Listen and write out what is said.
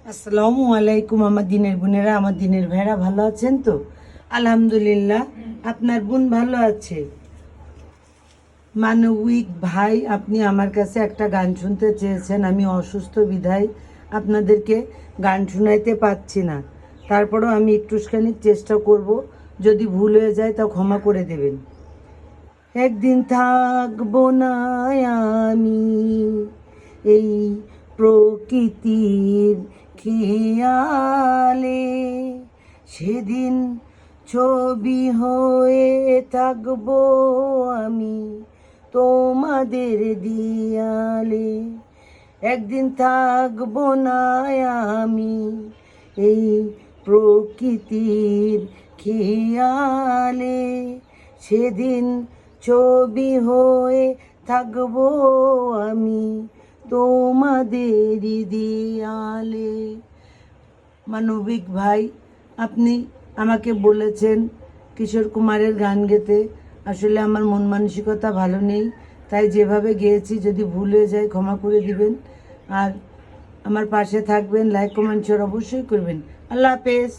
আসসালামু আলাইকুম আমার দিনের বোনেরা, আমার দিনের ভাইরা ভালো আছেন তো? আলহামদুলিল্লাহ, আপনার বোন ভালো আছে। মানবিক ভাই, আপনি আমার কাছে একটা গান শুনতে চেয়েছেন। আমি অসুস্থ বিধায় আপনাদেরকে গান শোনাইতে পারছি না। তারপরেও আমি একটুখানি চেষ্টা করব, যদি ভুল হয়ে যায় তা ক্ষমা করে দেবেন। একদিন থাকবো না আমি এই প্রকৃতির খেয়ালে, সেদিন ছবি হয়ে থাকবো আমি তোমাদের দিয়ালে। একদিন থাকবো না আমি এই প্রকৃতির খেয়ালে, সেদিন ছবি হয়ে থাকবো আমি তোমাদের দিয়ালে। মানবিক ভাই, আপনি আমাকে বলেছেন কিশোর কুমারের গান গেতে। আসলে আমার মন মানসিকতা ভালো নেই, তাই যেভাবে গেয়েছি যদি ভুল হয়ে যায় ক্ষমা করে দিবেন। আর আমার পাশে থাকবেন, লাইক কমেন্ট শেয়ার অবশ্যই করবেন। আল্লাহ হাফেজ।